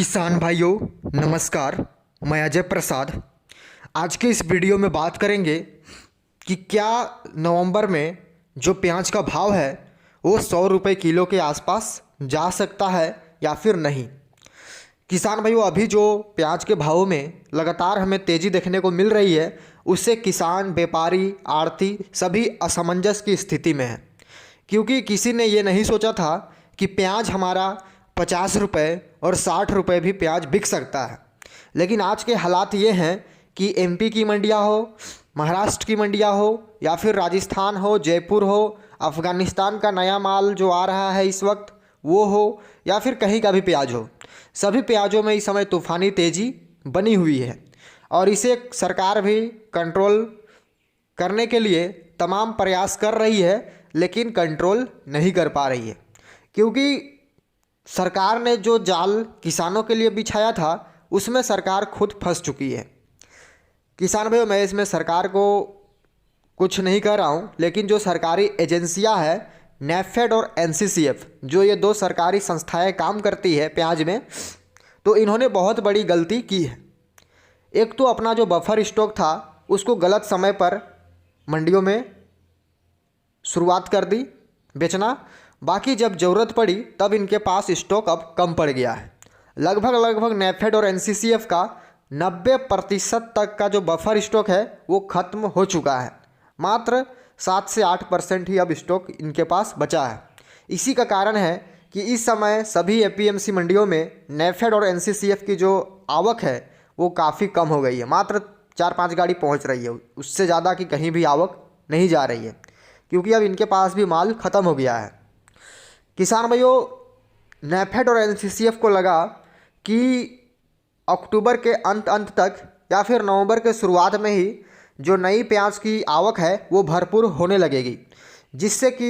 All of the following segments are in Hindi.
किसान भाइयों नमस्कार। मैं अजय प्रसाद। आज के इस वीडियो में बात करेंगे कि क्या नवंबर में जो प्याज का भाव है वो 100 रुपये किलो के आसपास जा सकता है या फिर नहीं। किसान भाइयों, अभी जो प्याज के भावों में लगातार हमें तेज़ी देखने को मिल रही है उससे किसान, व्यापारी, आढ़ती सभी असमंजस की स्थिति में है, क्योंकि किसी ने ये नहीं सोचा था कि प्याज हमारा 50 रुपये और 60 रुपये भी प्याज बिक सकता है। लेकिन आज के हालात ये हैं कि एमपी की मंडियां हो, महाराष्ट्र की मंडियां हो या फिर राजस्थान हो, जयपुर हो, अफ़गानिस्तान का नया माल जो आ रहा है इस वक्त वो हो, या फिर कहीं का भी प्याज हो, सभी प्याजों में इस समय तूफ़ानी तेज़ी बनी हुई है और इसे सरकार भी कंट्रोल करने के लिए तमाम प्रयास कर रही है, लेकिन कंट्रोल नहीं कर पा रही है, क्योंकि सरकार ने जो जाल किसानों के लिए बिछाया था उसमें सरकार खुद फंस चुकी है। किसान भाइयों, मैं इसमें सरकार को कुछ नहीं कह रहा हूँ, लेकिन जो सरकारी एजेंसियां हैं नेफेड और एनसीसीएफ, जो ये दो सरकारी संस्थाएं काम करती है प्याज में, तो इन्होंने बहुत बड़ी गलती की है। एक तो अपना जो बफर स्टॉक था उसको गलत समय पर मंडियों में शुरुआत कर दी बेचना, बाकी जब ज़रूरत पड़ी तब इनके पास स्टॉक अब कम पड़ गया है। लगभग नेफेड और एनसीसीएफ का 90% तक का जो बफर स्टॉक है वो ख़त्म हो चुका है। मात्र 7 से 8% ही अब स्टॉक इनके पास बचा है। इसी का कारण है कि इस समय सभी एपीएमसी मंडियों में नेफेड और एनसीसीएफ की जो आवक है वो काफ़ी कम हो गई है। मात्र 4-5 गाड़ी पहुंच रही है, उससे ज़्यादा की कहीं भी आवक नहीं जा रही है, क्योंकि अब इनके पास भी माल ख़त्म हो गया है। किसान भाइयों, नेफेड और एनसीसीएफ को लगा कि अक्टूबर के अंत तक या फिर नवंबर के शुरुआत में ही जो नई प्याज की आवक है वो भरपूर होने लगेगी, जिससे कि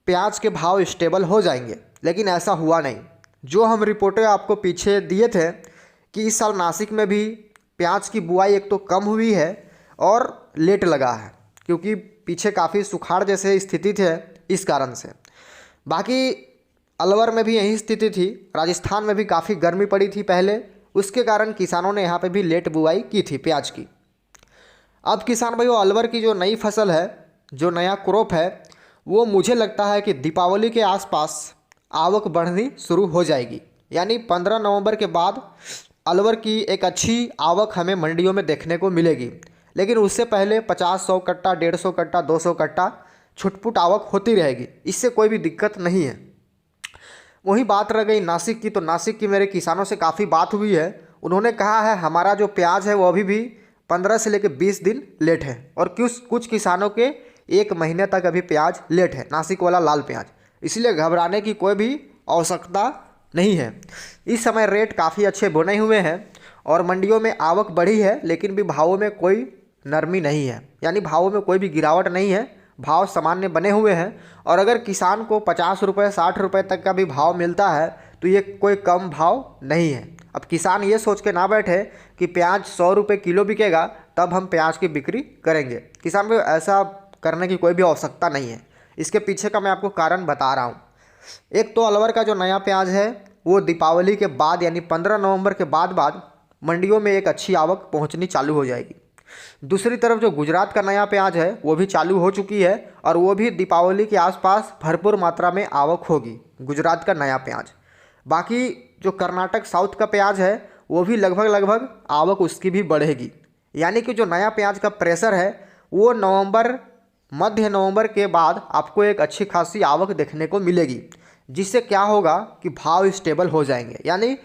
प्याज के भाव स्टेबल हो जाएंगे। लेकिन ऐसा हुआ नहीं। जो हम रिपोर्टें आपको पीछे दिए थे कि इस साल नासिक में भी प्याज की बुआई एक तो कम हुई है और लेट लगा है, क्योंकि पीछे काफ़ी सुखाड़ जैसे स्थिति थे इस कारण से। बाकी अलवर में भी यही स्थिति थी, राजस्थान में भी काफ़ी गर्मी पड़ी थी पहले, उसके कारण किसानों ने यहाँ पे भी लेट बुआई की थी प्याज की। अब किसान भाइयों, अलवर की जो नई फसल है, जो नया क्रॉप है, वो मुझे लगता है कि दीपावली के आसपास आवक बढ़नी शुरू हो जाएगी। यानी 15 नवंबर के बाद अलवर की एक अच्छी आवक हमें मंडियों में देखने को मिलेगी। लेकिन उससे पहले 50-100 कट्टा, 150 कट्टा, 200 कट्टा छुटपुट आवक होती रहेगी, इससे कोई भी दिक्कत नहीं है। वही बात रह गई नासिक की, तो नासिक की मेरे किसानों से काफ़ी बात हुई है। उन्होंने कहा है हमारा जो प्याज है वो अभी भी 15 से लेकर 20 दिन लेट है, और कुछ किसानों के 1 महीने तक अभी प्याज लेट है, नासिक वाला लाल प्याज। इसलिए घबराने की कोई भी आवश्यकता नहीं है। इस समय रेट काफ़ी अच्छे बने हुए हैं और मंडियों में आवक बढ़ी है, लेकिन भी भावों में कोई नरमी नहीं है, यानी भावों में कोई भी गिरावट नहीं है, भाव सामान्य बने हुए हैं। और अगर किसान को 50 रुपये 60 रुपये तक का भी भाव मिलता है तो ये कोई कम भाव नहीं है। अब किसान ये सोच के ना बैठे कि प्याज 100 रुपये किलो बिकेगा तब हम प्याज की बिक्री करेंगे। किसान को ऐसा करने की कोई भी आवश्यकता नहीं है। इसके पीछे का मैं आपको कारण बता रहा हूँ। एक तो अलवर का जो नया प्याज है वो दीपावली के बाद यानी 15 नवंबर के बाद मंडियों में एक अच्छी आवक पहुँचनी चालू हो जाएगी। दूसरी तरफ जो गुजरात का नया प्याज है वो भी चालू हो चुकी है और वो भी दीपावली के आसपास भरपूर मात्रा में आवक होगी, गुजरात का नया प्याज। बाकी जो कर्नाटक साउथ का प्याज है वो भी लगभग आवक उसकी भी बढ़ेगी। यानी कि जो नया प्याज का प्रेशर है वो मध्य नवंबर के बाद आपको एक अच्छी खासी आवक देखने को मिलेगी, जिससे क्या होगा कि भाव स्टेबल हो जाएंगे, यानी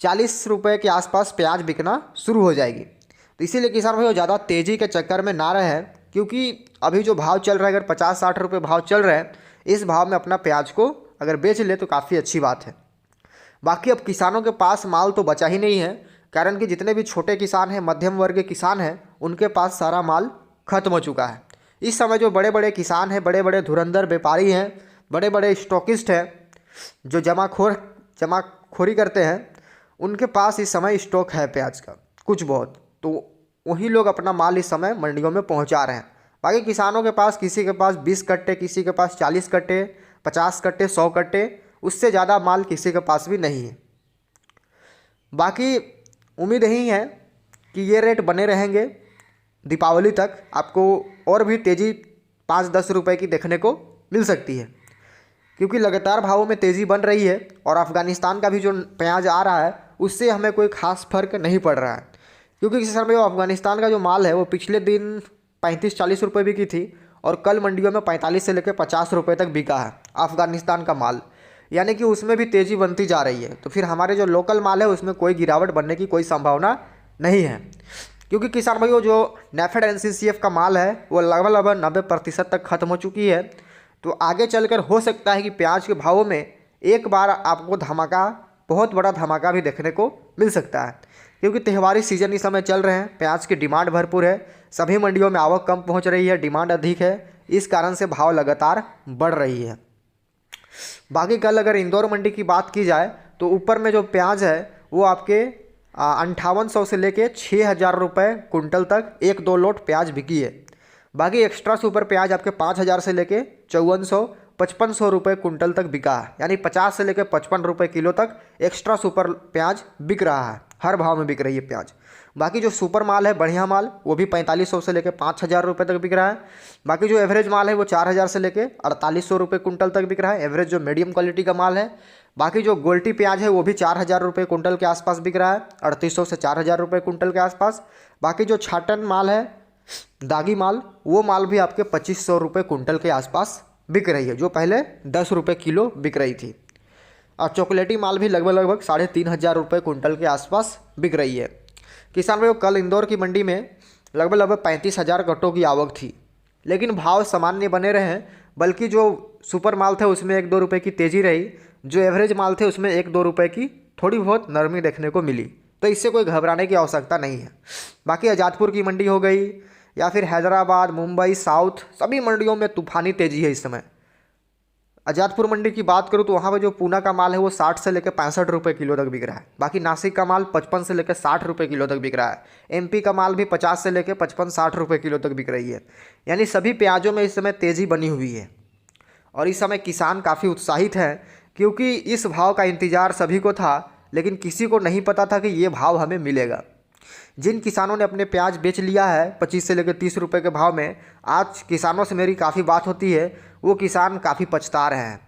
40 रुपये के आसपास प्याज बिकना शुरू हो जाएगी। तो इसीलिए किसान भाइयों ज़्यादा तेज़ी के चक्कर में ना रहे, क्योंकि अभी जो भाव चल रहा है, अगर 50-60 रुपये भाव चल रहे हैं, इस भाव में अपना प्याज को अगर बेच ले तो काफ़ी अच्छी बात है। बाकी अब किसानों के पास माल तो बचा ही नहीं है, कारण कि जितने भी छोटे किसान हैं, मध्यम वर्ग के किसान हैं, उनके पास सारा माल खत्म हो चुका है। इस समय जो बड़े बड़े किसान हैं, बड़े बड़े धुरंधर व्यापारी हैं, बड़े बड़े स्टॉकिस्ट हैं, जो जमाखोरी करते हैं, उनके पास इस समय स्टॉक है प्याज का कुछ बहुत, तो वही लोग अपना माल इस समय मंडियों में पहुंचा रहे हैं। बाकी किसानों के पास, किसी के पास 20 कट्टे, किसी के पास 40 कट्टे, 50 कट्टे, 100 कट्टे, उससे ज़्यादा माल किसी के पास भी नहीं है। बाकी उम्मीद यही है कि ये रेट बने रहेंगे दीपावली तक। आपको और भी तेज़ी 5-10 रुपए की देखने को मिल सकती है, क्योंकि लगातार भावों में तेज़ी बन रही है और अफ़गानिस्तान का भी जो प्याज आ रहा है उससे हमें कोई ख़ास फर्क नहीं पड़ रहा है। क्योंकि इस समय अफ़गानिस्तान का जो माल है वो पिछले दिन 35-40 रुपये बिकी थी और कल मंडियों में 45 से लेकर 50 रुपये तक बिका है अफ़गानिस्तान का माल, यानी कि उसमें भी तेज़ी बनती जा रही है। तो फिर हमारे जो लोकल माल है उसमें कोई गिरावट बनने की कोई संभावना नहीं है, क्योंकि किसान भाइयों जो नेफेड NCCF का माल है वो लगभग 90% तक खत्म हो चुकी है। तो आगे चलकर हो सकता है कि प्याज के भावों में एक बार आपको धमाका, बहुत बड़ा धमाका भी देखने को मिल सकता है, क्योंकि त्योहारी सीजन इस समय चल रहे हैं, प्याज की डिमांड भरपूर है, सभी मंडियों में आवक कम पहुंच रही है, डिमांड अधिक है, इस कारण से भाव लगातार बढ़ रही है। बाकी कल अगर इंदौर मंडी की बात की जाए तो ऊपर में जो प्याज है वो आपके 5800 से लेके 6000 रुपये कुंटल तक 1-2 लोट प्याज बिकी है। बाकी एक्स्ट्रा सुपर प्याज आपके 5000 से लेके 5400-5500 रुपये कुंटल तक बिका है, यानी 50 से लेकर 55 रुपये किलो तक एक्स्ट्रा सुपर प्याज बिक रहा है, हर भाव में बिक रही है प्याज। बाकी जो सुपर माल है, बढ़िया माल, वो भी 4500 से लेकर 5000 रुपये तक बिक रहा है। बाकी जो एवरेज माल है वो 4000 से लेकर 4800 रुपये कुंटल तक बिक रहा है, एवरेज जो मीडियम क्वालिटी का माल है। बाकी जो गोल्टी प्याज है वो भी 4000 रुपये कुंटल के आसपास बिक रहा है, 3800 से 4000 रुपये कुंटल के आसपास। बाकी जो छाटन माल है, दागी माल, वो माल भी आपके 2500 रुपये कुंटल के आसपास बिक रही है, जो पहले 10 रुपये किलो बिक रही थी। और चॉकलेटी माल भी लगभग 3500 रुपये कुंटल के आसपास बिक रही है। किसान भाइयों कल इंदौर की मंडी में लगभग 35,000 कट्टों की आवक थी, लेकिन भाव सामान्य बने रहे, बल्कि जो सुपर माल थे उसमें 1-2 रुपये की तेज़ी रही, जो एवरेज माल थे उसमें 1-2 रुपये की थोड़ी बहुत नरमी देखने को मिली। तो इससे कोई घबराने की आवश्यकता नहीं है। बाकी आज़ादपुर की मंडी हो गई या फिर हैदराबाद, मुंबई, साउथ, सभी मंडियों में तूफानी तेज़ी है इस समय। आज़ादपुर मंडी की बात करूँ तो वहाँ पर जो पूना का माल है वो 60 से लेकर 65 रुपये किलो तक बिक रहा है। बाकी नासिक का माल 55 से लेकर 60 रुपये किलो तक बिक रहा है। MP का माल भी 50 से लेकर 55-60 रुपये किलो तक बिक रही है। यानी सभी प्याजों में इस समय तेज़ी बनी हुई है और इस समय किसान काफ़ी उत्साहित हैं, क्योंकि इस भाव का इंतज़ार सभी को था, लेकिन किसी को नहीं पता था कि ये भाव हमें मिलेगा। जिन किसानों ने अपने प्याज बेच लिया है 25 से लेकर 30 रुपये के भाव में, आज किसानों से मेरी काफ़ी बात होती है, वो किसान काफ़ी पछता रहे हैं,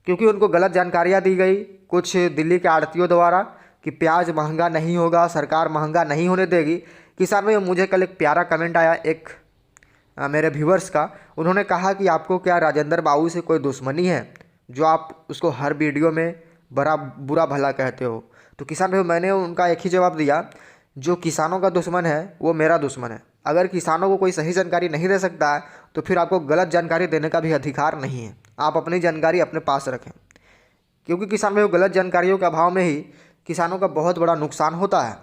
क्योंकि उनको गलत जानकारियाँ दी गई कुछ दिल्ली के आड़तियों द्वारा कि प्याज महंगा नहीं होगा, सरकार महंगा नहीं होने देगी। किसान भाई, मुझे कल एक प्यारा कमेंट आया एक मेरे व्यूवर्स का, उन्होंने कहा कि आपको क्या राजेंद्र बाबू से कोई दुश्मनी है जो आप उसको हर वीडियो में बड़ा बुरा भला कहते हो। तो किसान भाई, मैंने उनका एक ही जवाब दिया, जो किसानों का दुश्मन है वो मेरा दुश्मन है। अगर किसानों को कोई सही जानकारी नहीं दे सकता है तो फिर आपको गलत जानकारी देने का भी अधिकार नहीं है। आप अपनी जानकारी अपने पास रखें, क्योंकि किसान भाई गलत जानकारियों के अभाव में ही किसानों का बहुत बड़ा नुकसान होता है।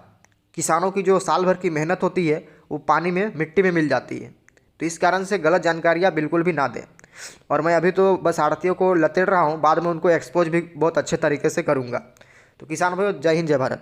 किसानों की जो साल भर की मेहनत होती है वो पानी में, मिट्टी में मिल जाती है। तो इस कारण से गलत जानकारियाँ बिल्कुल भी ना दें। और मैं अभी तो बस आड़तियों को लतेड़ रहा हूँ, बाद में उनको एक्सपोज भी बहुत अच्छे तरीके से करूँगा। तो किसान भाई, जय हिंद, जय भारत।